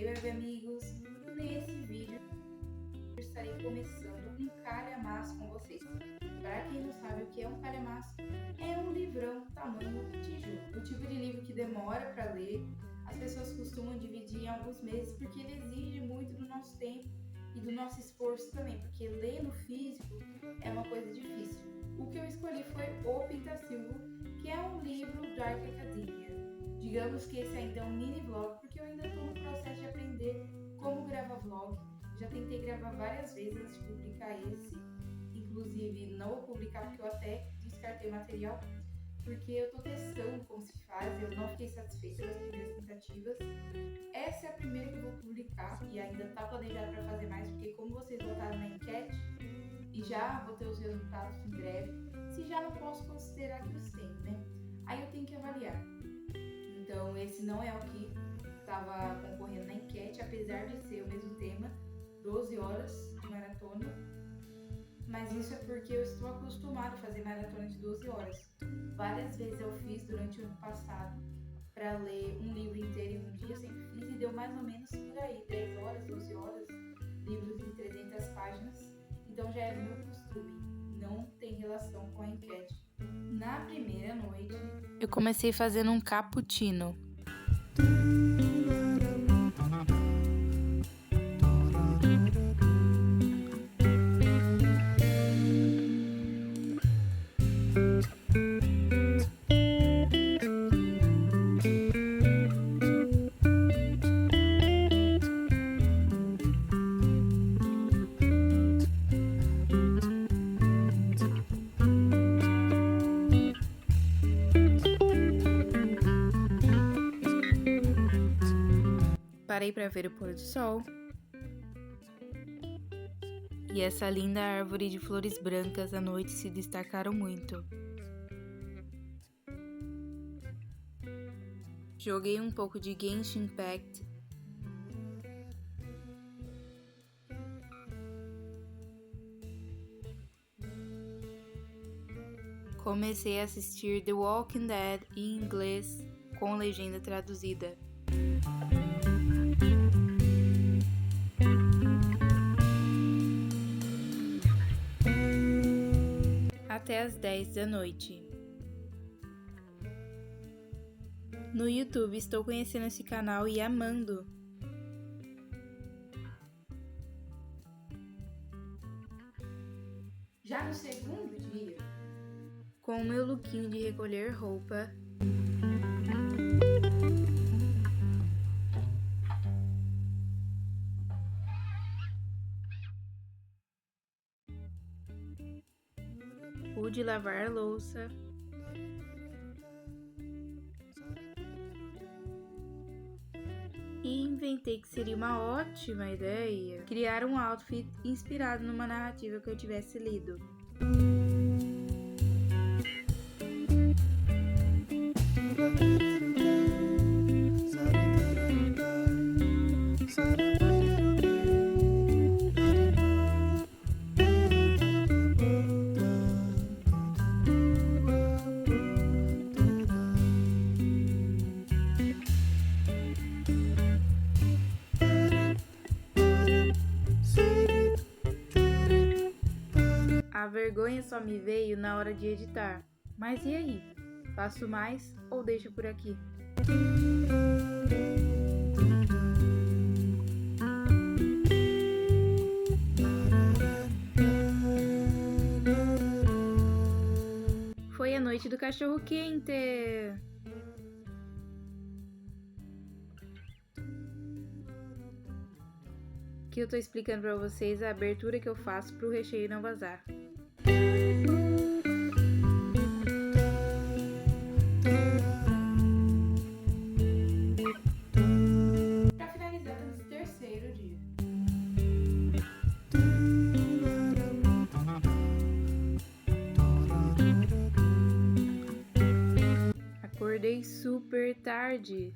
web amigos, nesse vídeo eu estarei começando um calhamaço com vocês. Para quem não sabe o que é um calhamaço, é um livrão tamanho tijolo. O tipo de livro que demora para ler, as pessoas costumam dividir em alguns meses porque ele exige muito do nosso tempo e do nosso esforço também, porque ler no físico é uma coisa difícil. O que eu escolhi foi O Pintacilgo, que é um livro Dark Academia. Digamos que esse ainda é um mini vlog, porque eu ainda estou no processo de aprender como gravar vlog. Já tentei gravar várias vezes antes de publicar esse, inclusive não vou publicar porque eu até descartei material, porque eu estou testando como se faz, eu não fiquei satisfeita das primeiras tentativas. Essa é a primeira que eu vou publicar e ainda está planejado para fazer mais, porque como vocês votaram na enquete, e já vou ter os resultados em breve, se já não posso considerar que os tenho, né? Aí eu tenho que avaliar. Então esse não é o que estava concorrendo na enquete, apesar de ser o mesmo tema, 12 horas de maratona. Mas isso é porque eu estou acostumado a fazer maratona de 12 horas. Várias vezes eu fiz durante o ano passado para ler um livro inteiro em um dia, sempre fiz e deu mais ou menos por aí, 10 horas, 12 horas, livros de 300 páginas. Então já é meu costume, não tem relação com a enquete. Na primeira noite, eu comecei fazendo um cappuccino. Parei para ver o pôr do sol e essa linda árvore de flores brancas à noite se destacaram muito. Joguei um pouco de Genshin Impact comecei a assistir The Walking Dead em inglês com legenda traduzida. Até às 10 da noite. No YouTube estou conhecendo esse canal e amando. Já no segundo dia, com o meu lookinho de recolher roupa, pude lavar a louça e inventei que seria uma ótima ideia criar um outfit inspirado numa narrativa que eu tivesse lido. A vergonha só me veio na hora de editar. Mas e aí? Faço mais ou deixo por aqui? Foi a noite do cachorro quente. Que eu tô explicando pra vocês a abertura que eu faço pro recheio não vazar. Pra finalizar, temos o terceiro dia. Acordei super tarde.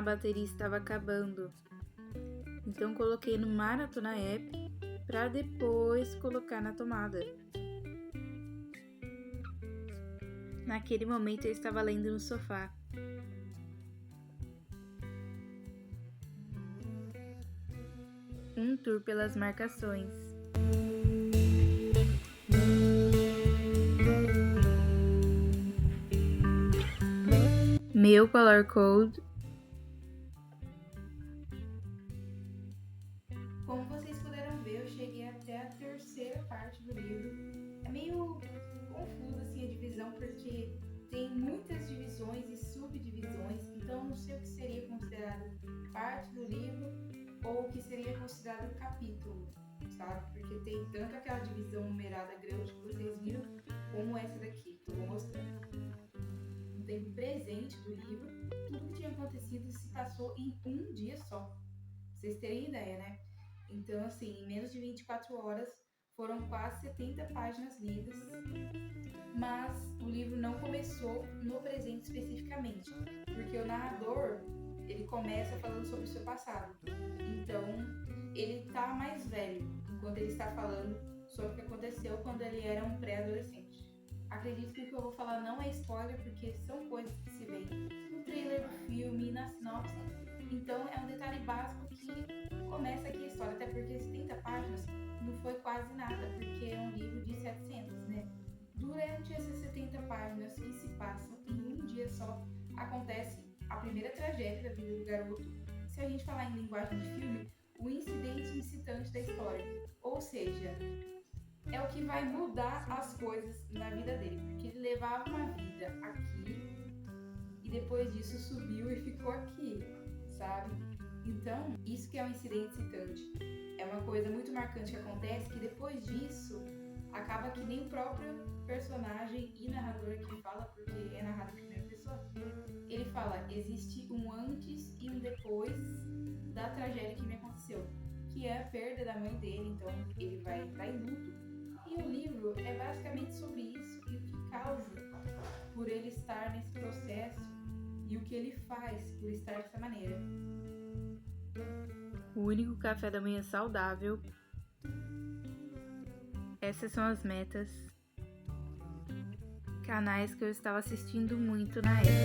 bateria estava acabando. Então coloquei no Maratona App para depois colocar na tomada. Naquele momento eu estava lendo no sofá. Um tour pelas marcações. Meu color code. Como vocês puderam ver, eu cheguei até a terceira parte do livro. É meio confuso assim a divisão, porque tem muitas divisões e subdivisões, então eu não sei o que seria considerado parte do livro ou o que seria considerado capítulo, sabe? Porque tem tanto aquela divisão numerada grande que vocês viram, como essa daqui, que eu vou mostrar. No tempo presente do livro, tudo que tinha acontecido se passou em um dia só. Pra vocês terem ideia, né? Então, assim, em menos de 24 horas, foram quase 70 páginas lidas, mas o livro não começou no presente especificamente, porque o narrador, ele começa falando sobre o seu passado. Então, ele tá mais velho, enquanto ele está falando sobre o que aconteceu quando ele era um pré-adolescente. Acredito que o que eu vou falar não é spoiler, porque são coisas que se veem no trailer do filme, na sinopse. Então, é um detalhe básico que começa aqui a história, até porque 70 páginas não foi quase nada, porque é um livro de 700, né? Durante essas 70 páginas que se passam em um dia só, acontece a primeira tragédia da vida do garoto. Se a gente falar em linguagem de filme, o incidente incitante da história. Ou seja, é o que vai mudar as coisas na vida dele, porque ele levava uma vida aqui e depois disso subiu e ficou aqui, sabe? Então, isso que é um incidente excitante. É uma coisa muito marcante que acontece, que depois disso, acaba que nem o próprio personagem e narrador aqui fala, porque é narrado em primeira pessoa, ele fala, existe um antes e um depois da tragédia que me aconteceu, que é a perda da mãe dele, então ele vai entrar em luto. E o livro é basicamente sobre isso e o que causa por ele estar nesse processo e o que ele faz por estar dessa maneira. O único café da manhã saudável. Essas são as metas. Canais que eu estava assistindo muito na época.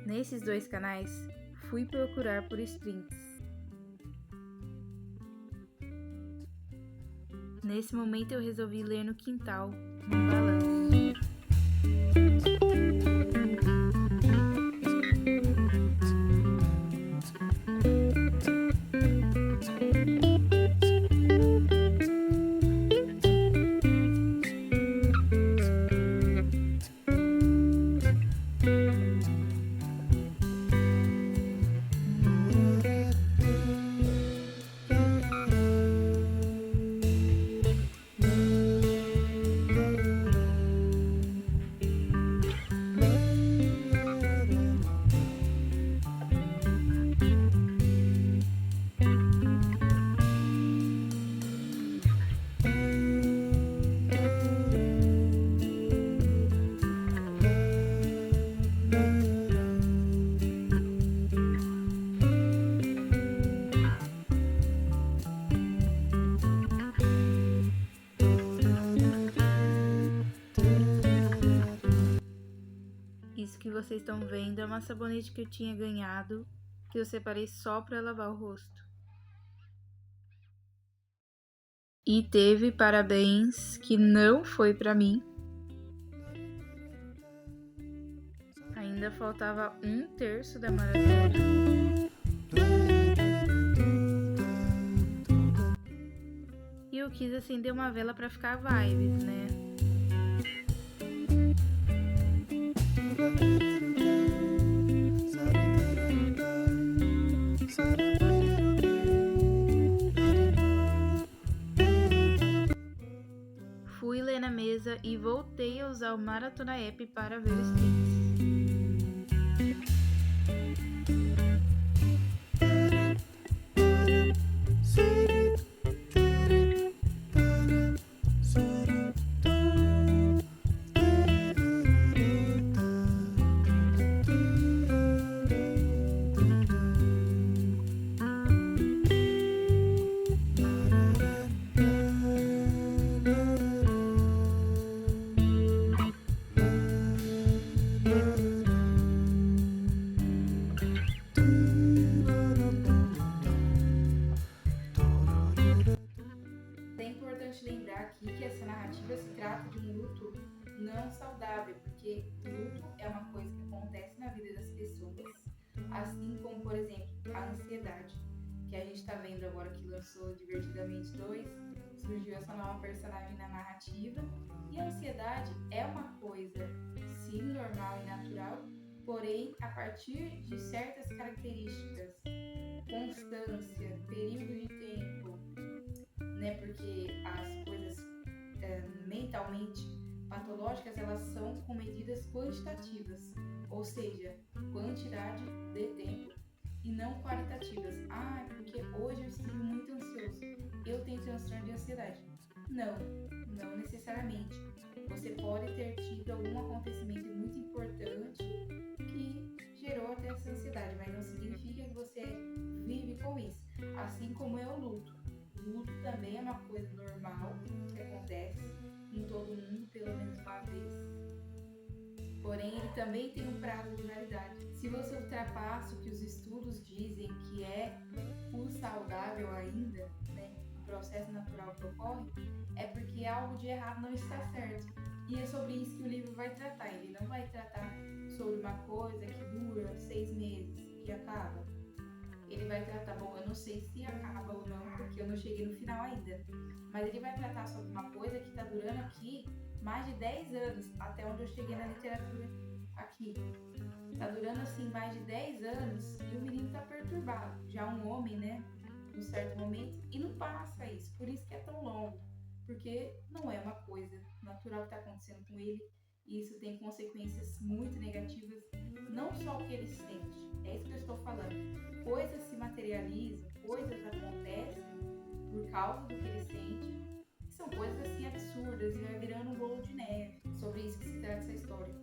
Nesses 2 canais, fui procurar por sprints. Nesse momento eu resolvi ler no quintal, num balanço. Isso que vocês estão vendo é uma sabonete que eu tinha ganhado, que eu separei só para lavar o rosto. E teve parabéns que não foi para mim. Ainda faltava 1/3 da maratona. E eu quis acender uma vela para ficar vibes, né? Fui ler na mesa e voltei a usar o Maratona App para ver os tweets. lembrar aqui que essa narrativa se trata de um luto não saudável, porque o luto é uma coisa que acontece na vida das pessoas, assim como, por exemplo, a ansiedade, que a gente está vendo agora que lançou Divertidamente 2, surgiu essa nova personagem na narrativa, e a ansiedade é uma coisa, sim, normal e natural, porém, a partir de certas características, constância, período de tempo, né? Porque as coisas mentalmente patológicas, elas são com medidas quantitativas, ou seja, quantidade de tempo, e não qualitativas. Ah, porque hoje eu estive muito ansioso, eu tenho transtorno de ansiedade. Não necessariamente. Você pode ter tido algum acontecimento muito importante que gerou até essa ansiedade, mas não significa que você vive com isso. Assim como é o luto. O luto também é uma coisa normal que acontece em todo mundo pelo menos uma vez. Porém, ele também tem um prazo de validade. Se você ultrapassa o que os estudos dizem que é o saudável ainda, né, o processo natural que ocorre, é porque algo de errado não está certo. E é sobre isso que o livro vai tratar. Ele não vai tratar sobre uma coisa que dura 6 meses e acaba. Ele vai tratar, bom, eu não sei se acaba ou não, porque eu não cheguei no final ainda, mas ele vai tratar sobre uma coisa que está durando aqui mais de 10 anos, até onde eu cheguei na literatura aqui. Está durando assim mais de 10 anos e o menino está perturbado, já um homem, né, num certo momento, e não passa isso, por isso que é tão longo, porque não é uma coisa natural que está acontecendo com ele, e isso tem consequências muito negativas, não só o que ele sente, é isso que eu estou falando. Coisas se materializam, coisas acontecem por causa do que ele sente, que são coisas assim absurdas e vai virando um bolo de neve. Sobre isso que se trata essa história.